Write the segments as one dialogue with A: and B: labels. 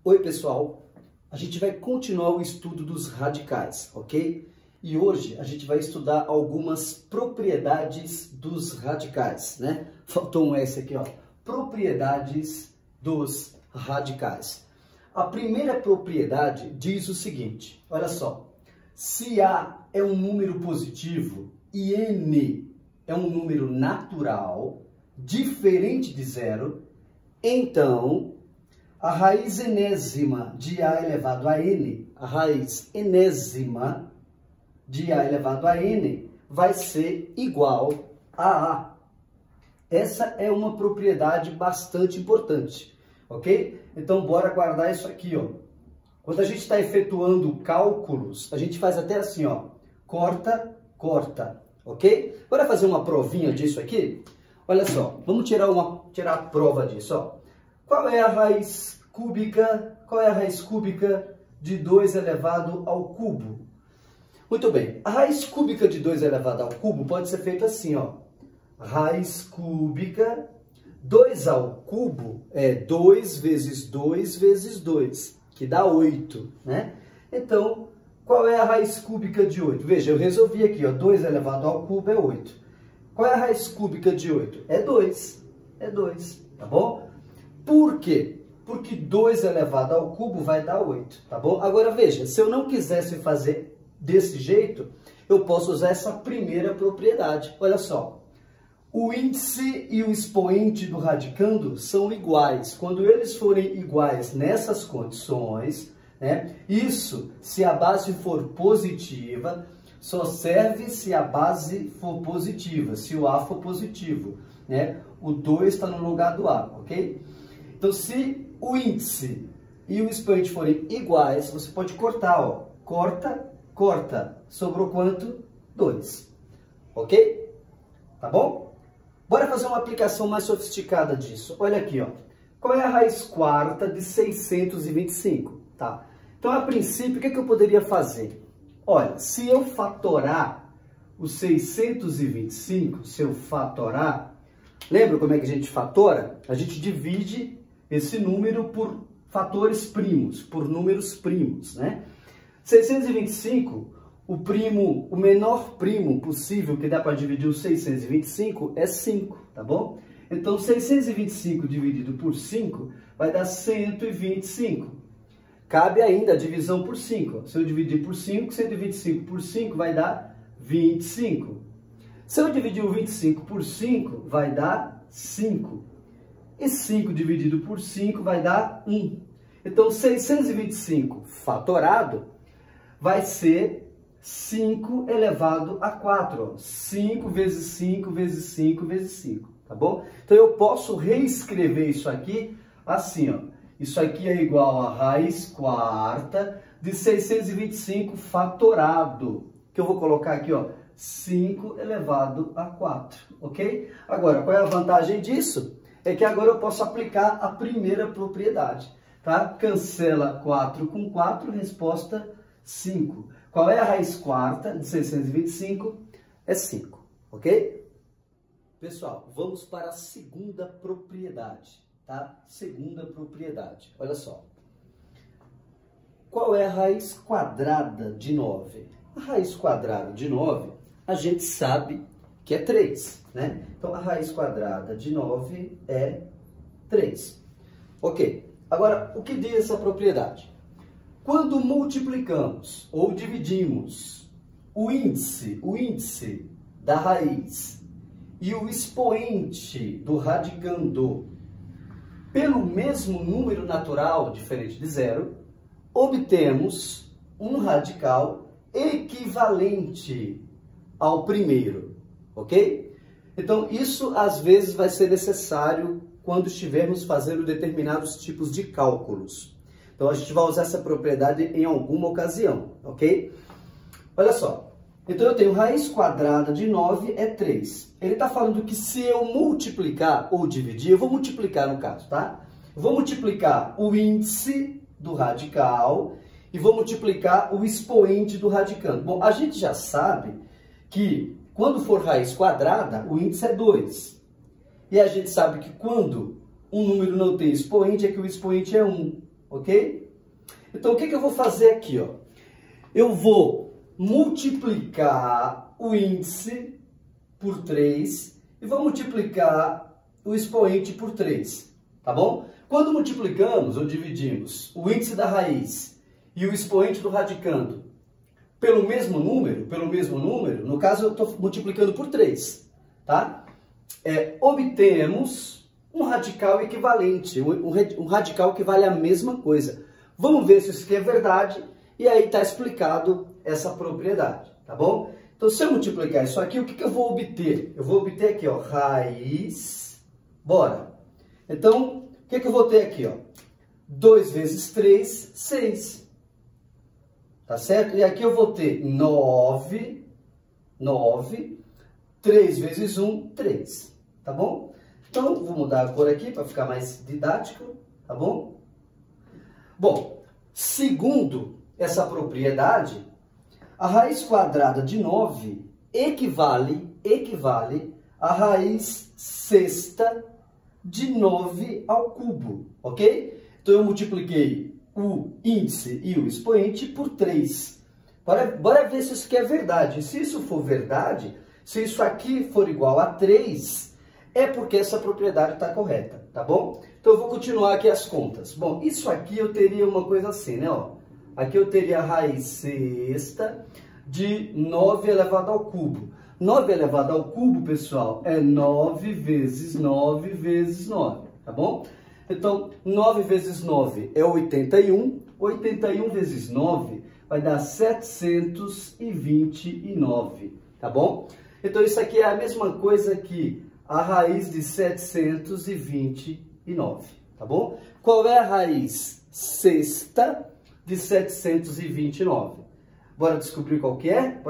A: Oi pessoal, a gente vai continuar o estudo dos radicais, ok? E hoje a gente vai estudar algumas propriedades dos radicais, né? Faltou um S aqui, ó. Propriedades dos radicais. A primeira propriedade diz o seguinte, olha só. Se A é um número positivo e N é um número natural, diferente de zero, então a raiz enésima de A elevado a N, a raiz enésima de A elevado a N vai ser igual a A. Essa é uma propriedade bastante importante, ok? Então, bora guardar isso aqui, ó. Quando a gente está efetuando cálculos, a gente faz até assim, ó. Corta, corta, ok? Bora fazer uma provinha disso aqui? Olha só, vamos tirar a prova disso, ó. Qual é a raiz cúbica? Qual é a raiz cúbica de 2 elevado ao cubo? Muito bem, a raiz cúbica de 2 elevado ao cubo pode ser feita assim, ó. Raiz cúbica, 2 ao cubo é 2 vezes 2 vezes 2, que dá 8, né? Então, qual é a raiz cúbica de 8? Veja, eu resolvi aqui, ó, 2 elevado ao cubo é 8. Qual é a raiz cúbica de 8? É 2, tá bom? Por quê? Porque 2 elevado ao cubo vai dar 8, tá bom? Agora veja, se eu não quisesse fazer desse jeito, eu posso usar essa primeira propriedade. Olha só, o índice e o expoente do radicando são iguais. Quando eles forem iguais nessas condições, né, isso, se a base for positiva, só serve se a base for positiva, se o A for positivo, né? O 2 está no lugar do A, ok? Então, se o índice e o expoente forem iguais, você pode cortar, ó. Corta, corta. Sobrou quanto? 2. Ok? Tá bom? Bora fazer uma aplicação mais sofisticada disso. Olha aqui, ó. Qual é a raiz quarta de 625? Tá? Então, a princípio, o que eu poderia fazer? Olha, se eu fatorar o 625, se eu fatorar, lembra como é que a gente fatora? A gente divide esse número por fatores primos, por números primos, né? 625, o menor primo possível que dá para dividir o 625 é 5, tá bom? Então, 625 dividido por 5 vai dar 125. Cabe ainda a divisão por 5. Se eu dividir por 5, 125 por 5 vai dar 25. Se eu dividir o 25 por 5, vai dar 5. E 5 dividido por 5 vai dar 1. Então, 625 fatorado vai ser 5 elevado a 4. Ó. 5 vezes 5 vezes 5 vezes 5. Tá bom? Então, eu posso reescrever isso aqui assim, ó. Isso aqui é igual a raiz quarta de 625 fatorado. Que eu vou colocar aqui, ó. 5 elevado a 4, ok? Agora, qual é a vantagem disso? É que agora eu posso aplicar a primeira propriedade, tá? Cancela 4 com 4, resposta 5. Qual é a raiz quarta de 625? É 5, ok? Pessoal, vamos para a segunda propriedade, tá? Segunda propriedade, olha só. Qual é a raiz quadrada de 9? A raiz quadrada de 9, a gente sabe que é 3, né? Então, a raiz quadrada de 9 é 3. Ok. Agora, o que diz essa propriedade? Quando multiplicamos ou dividimos o índice da raiz e o expoente do radicando pelo mesmo número natural, diferente de zero, obtemos um radical equivalente ao primeiro. Ok? Então, isso às vezes vai ser necessário quando estivermos fazendo determinados tipos de cálculos. Então, a gente vai usar essa propriedade em alguma ocasião, ok? Olha só. Então, eu tenho raiz quadrada de 9 é 3. Ele está falando que se eu multiplicar ou dividir, eu vou multiplicar no caso, tá? Eu vou multiplicar o índice do radical e vou multiplicar o expoente do radicando. Bom, a gente já sabe que quando for raiz quadrada, o índice é 2. E a gente sabe que quando um número não tem expoente, é que o expoente é 1. ok? Então, o que eu vou fazer aqui, ó? Eu vou multiplicar o índice por 3 e vou multiplicar o expoente por 3, tá bom? Quando multiplicamos ou dividimos o índice da raiz e o expoente do radicando pelo mesmo número, no caso eu estou multiplicando por 3, tá? Obtemos um radical equivalente, um radical que vale a mesma coisa. Vamos ver se isso aqui é verdade e aí está explicado essa propriedade, tá bom? Então, se eu multiplicar isso aqui, o que eu vou obter? Eu vou obter aqui, ó, raiz, bora. Então, o que eu vou ter aqui, ó? 2 vezes 3, 6. Tá certo? E aqui eu vou ter 9. 3 vezes 1, 3. Tá bom? Então, vou mudar a cor aqui para ficar mais didático, tá bom? Bom, segundo essa propriedade, a raiz quadrada de 9 equivale à raiz sexta de 9 ao cubo, ok? Então, eu multipliquei o índice e o expoente por 3. Bora ver se isso aqui é verdade. Se isso for verdade, se isso aqui for igual a 3, é porque essa propriedade está correta, tá bom? Então, eu vou continuar aqui as contas. Bom, isso aqui eu teria uma coisa assim, né? Ó, aqui eu teria a raiz sexta de 9 elevado ao cubo. 9 elevado ao cubo, pessoal, é 9 vezes 9 vezes 9, tá bom? Então, 9 vezes 9 é 81. 81 vezes 9 vai dar 729, tá bom? Então, isso aqui é a mesma coisa que a raiz de 729, tá bom? Qual é a raiz sexta de 729? Bora descobrir qual que é?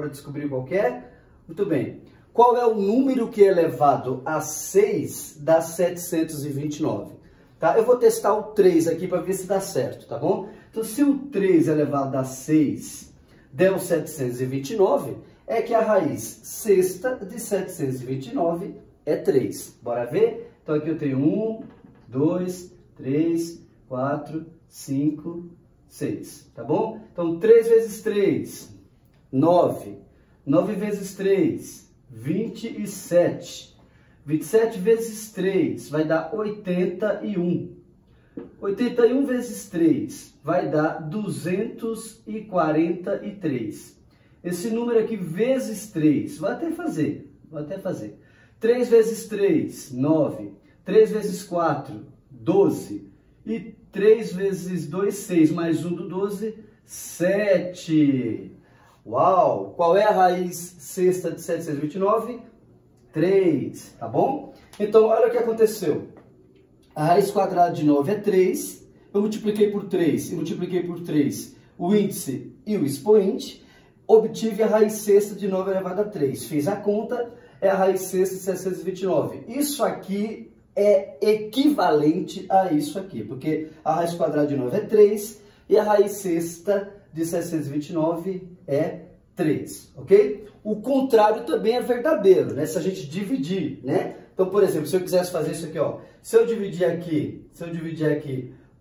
A: Muito bem. Qual é o número que é elevado a 6 dá 729? Tá? Eu vou testar o 3 aqui para ver se dá certo, tá bom? Então, se o 3 elevado a 6 der o 729, é que a raiz sexta de 729 é 3. Bora ver? Então, aqui eu tenho 1, 2, 3, 4, 5, 6, tá bom? Então, 3 vezes 3, 9. 9 vezes 3, 27. 27 vezes 3 vai dar 81. 81 vezes 3 vai dar 243. Esse número aqui vezes 3, vou até fazer. 3 vezes 3, 9. 3 vezes 4, 12. E 3 vezes 2, 6. Mais 1 do 12, 7. Uau! Qual é a raiz sexta de 729? 3, tá bom? Então, olha o que aconteceu. A raiz quadrada de 9 é 3. Eu multipliquei por 3 e multipliquei por 3 o índice e o expoente. Obtive a raiz sexta de 9 elevado a 3. Fiz a conta, é a raiz sexta de 729. Isso aqui é equivalente a isso aqui, porque a raiz quadrada de 9 é 3 e a raiz sexta de 729 é 3, ok? O contrário também é verdadeiro, né? Se a gente dividir, né? Então, por exemplo, se eu quisesse fazer isso aqui, ó, se eu dividir aqui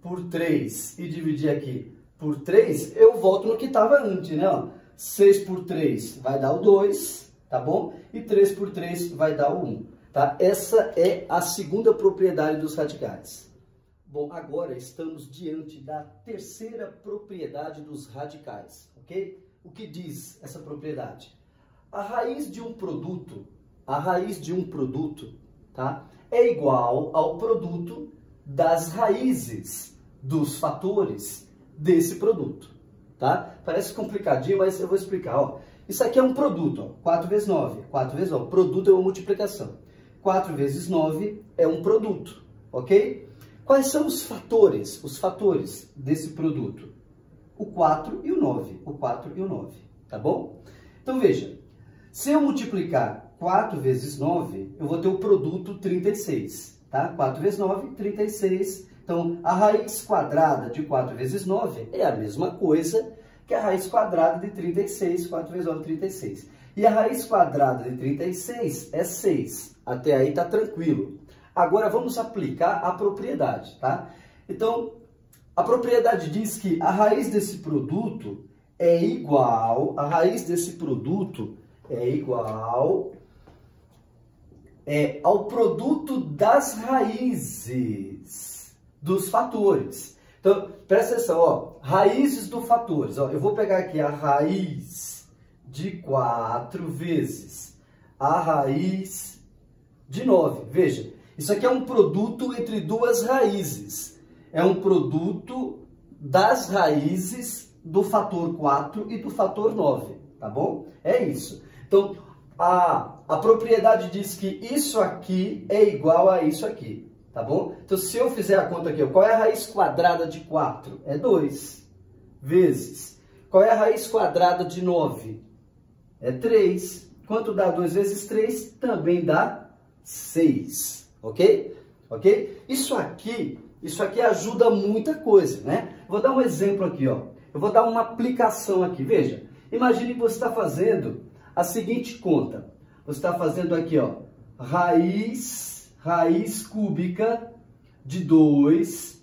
A: por 3 e dividir aqui por 3, eu volto no que estava antes, né? Ó, 6 por 3 vai dar o 2, tá bom? E 3 por 3 vai dar o 1, tá? Essa é a segunda propriedade dos radicais. Bom, agora estamos diante da terceira propriedade dos radicais, ok? O que diz essa propriedade? A raiz de um produto, tá, é igual ao produto das raízes dos fatores desse produto, tá? Parece complicadinho, mas eu vou explicar, ó. Isso aqui é um produto, ó, 4 vezes 9, produto é uma multiplicação. 4 vezes 9 é um produto, ok? Quais são os fatores desse produto? O 4 e o 9, tá bom? Então, veja, se eu multiplicar 4 vezes 9, eu vou ter o produto 36, tá? 4 vezes 9, 36. Então, a raiz quadrada de 4 vezes 9 é a mesma coisa que a raiz quadrada de 36, 4 vezes 9, 36. E a raiz quadrada de 36 é 6. Até aí tá tranquilo. Agora, vamos aplicar a propriedade, tá? Então, A propriedade diz que a raiz desse produto é igual, ao produto das raízes dos fatores. Então, presta atenção, ó, raízes dos fatores. Ó, eu vou pegar aqui a raiz de 4 vezes a raiz de 9. Veja, isso aqui é um produto entre duas raízes. É um produto das raízes do fator 4 e do fator 9, tá bom? É isso. Então, a propriedade diz que isso aqui é igual a isso aqui, tá bom? Então, se eu fizer a conta aqui, ó, qual é a raiz quadrada de 4? É 2 vezes. Qual é a raiz quadrada de 9? É 3. Quanto dá 2 vezes 3? Também dá 6, ok? Ok? Isso aqui ajuda muita coisa, né? Vou dar um exemplo aqui, ó. Eu vou dar uma aplicação aqui, veja. Imagine que você está fazendo a seguinte conta. Você está fazendo aqui, ó, raiz cúbica de 2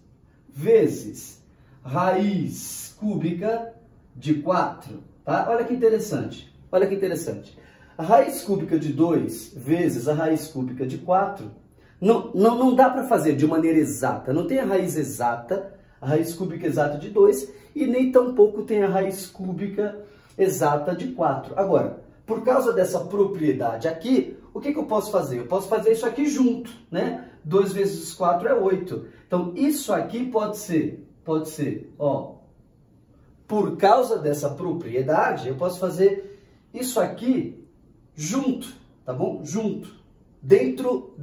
A: vezes raiz cúbica de 4, tá? Olha que interessante, olha que interessante. A raiz cúbica de 2 vezes a raiz cúbica de 4, não dá para fazer de maneira exata. Não tem a raiz exata, a raiz cúbica exata de 2, e nem tampouco tem a raiz cúbica exata de 4. Agora, por causa dessa propriedade aqui, o que eu posso fazer? Eu posso fazer isso aqui junto, né? 2 vezes 4 é 8. Então, isso aqui pode ser, ó, por causa dessa propriedade, eu posso fazer isso aqui junto, tá bom? Junto, dentro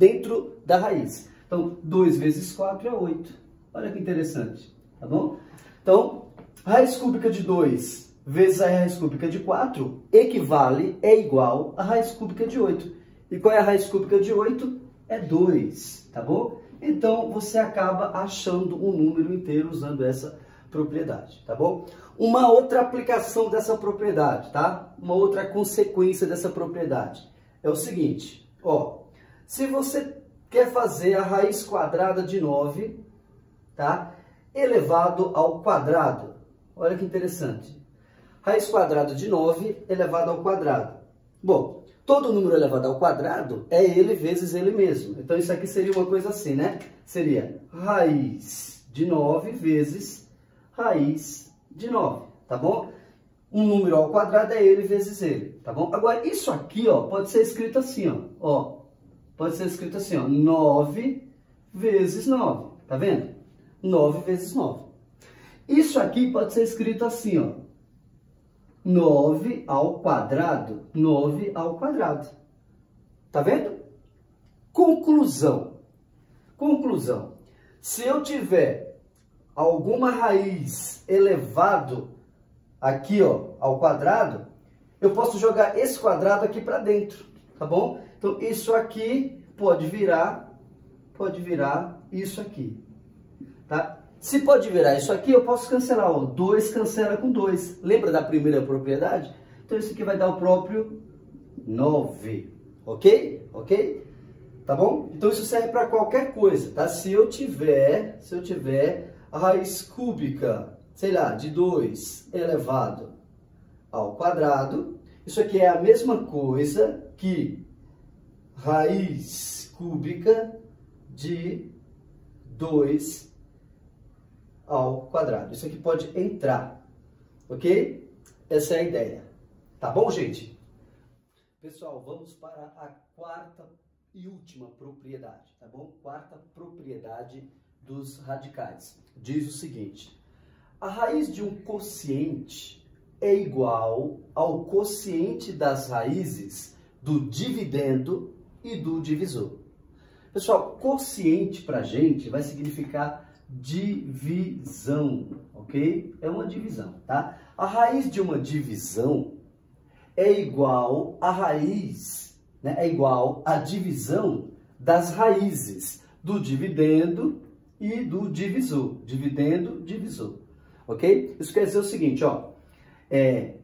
A: da raiz. Então, 2 vezes 4 é 8. Olha que interessante, tá bom? Então, raiz cúbica de 2 vezes a raiz cúbica de 4 é igual a raiz cúbica de 8. E qual é a raiz cúbica de 8? É 2, tá bom? Então, você acaba achando um número inteiro usando essa propriedade, tá bom? Uma outra aplicação dessa propriedade, tá? Uma outra consequência dessa propriedade é o seguinte, ó. Se você quer fazer a raiz quadrada de 9, tá? Elevado ao quadrado. Olha que interessante. Raiz quadrada de 9 elevado ao quadrado. Bom, todo número elevado ao quadrado é ele vezes ele mesmo. Então, isso aqui seria uma coisa assim, né? Seria raiz de 9 vezes raiz de 9, tá bom? Um número ao quadrado é ele vezes ele, tá bom? Agora, isso aqui, ó, pode ser escrito assim, ó. Pode ser escrito assim, ó. 9 vezes 9, tá vendo? 9 vezes 9. Isso aqui pode ser escrito assim, ó. 9 ao quadrado, 9 ao quadrado. Tá vendo? Conclusão. Conclusão. Se eu tiver alguma raiz elevado aqui, ó, ao quadrado, eu posso jogar esse quadrado aqui para dentro, tá bom? Então, isso aqui pode virar isso aqui, tá? Se pode virar isso aqui, eu posso cancelar, ó, 2 cancela com 2. Lembra da primeira propriedade? Então, isso aqui vai dar o próprio 9, ok? Ok? Tá bom? Então, isso serve para qualquer coisa, tá? Se eu tiver a raiz cúbica, sei lá, de 2 elevado ao quadrado, isso aqui é a mesma coisa que raiz cúbica de 2 ao quadrado. Isso aqui pode entrar, ok? Essa é a ideia. Tá bom, gente? Pessoal, vamos para a quarta e última propriedade, tá bom? Quarta propriedade dos radicais. Diz o seguinte: a raiz de um quociente é igual ao quociente das raízes do dividendo e do divisor. Pessoal, quociente para a gente vai significar divisão, ok? É uma divisão, tá? A raiz de uma divisão é igual à raiz, né? É igual à divisão das raízes do dividendo e do divisor. Dividendo, divisor, ok? Isso quer dizer o seguinte, ó.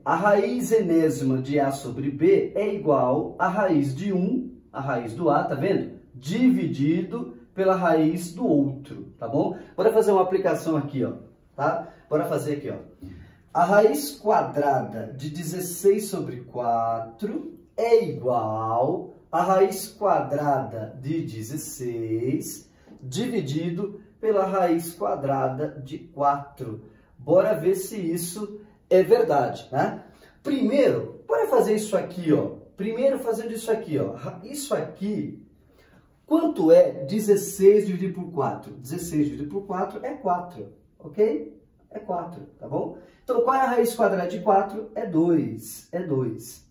A: A raiz enésima de A sobre B é igual à raiz de 1, a raiz do A, tá vendo? Dividido pela raiz do outro, tá bom? Bora fazer uma aplicação aqui, ó. tá? Bora fazer aqui, ó. A raiz quadrada de 16 sobre 4 é igual a raiz quadrada de 16 dividido pela raiz quadrada de 4. Bora ver se isso é verdade, né? Primeiro, bora fazer isso aqui, ó. Primeiro fazendo isso aqui, ó. Isso aqui, quanto é 16 dividido por 4? 16 dividido por 4 é 4, ok? É 4, tá bom? Então, qual é a raiz quadrada de 4? É 2, é 2.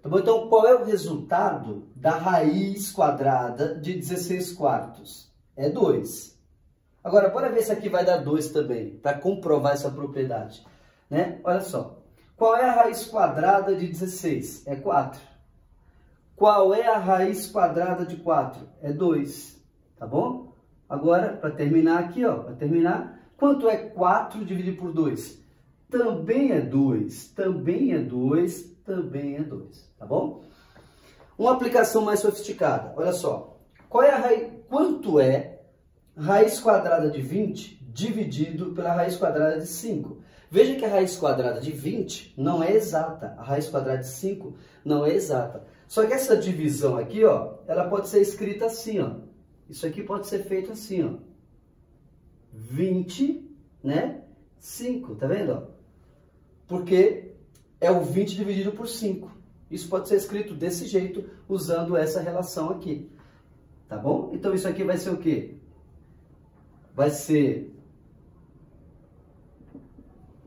A: Tá bom? Então, qual é o resultado da raiz quadrada de 16 quartos? É 2. Agora, bora ver se aqui vai dar 2 também, para comprovar essa propriedade, né? Olha só. Qual é a raiz quadrada de 16? É 4. Qual é a raiz quadrada de 4? É 2, tá bom? Agora, para terminar aqui, ó, para terminar, quanto é 4 dividido por 2? Também é 2, também é 2, também é 2, tá bom? Uma aplicação mais sofisticada, olha só. Qual é a raiz, quanto é raiz quadrada de 20 dividido pela raiz quadrada de 5? Veja que a raiz quadrada de 20 não é exata, a raiz quadrada de 5 não é exata. Só que essa divisão aqui, ó, ela pode ser escrita assim, ó. Isso aqui pode ser feito assim, ó. 20, né? 5, tá vendo, ó? Porque é o 20 dividido por 5. Isso pode ser escrito desse jeito, usando essa relação aqui. Tá bom? Então, isso aqui vai ser o quê? Vai ser...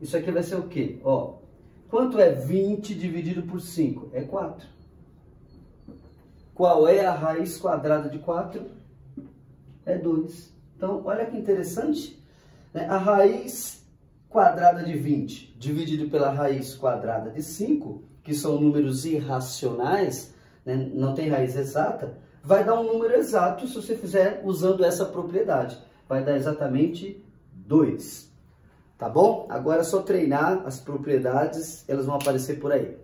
A: Isso aqui vai ser o quê? Ó, quanto é 20 dividido por 5? É 4. Qual é a raiz quadrada de 4? É 2. Então, olha que interessante. Né? A raiz quadrada de 20 dividido pela raiz quadrada de 5, que são números irracionais, né? Não tem raiz exata, vai dar um número exato se você fizer usando essa propriedade. Vai dar exatamente 2. Tá bom? Agora é só treinar as propriedades, elas vão aparecer por aí.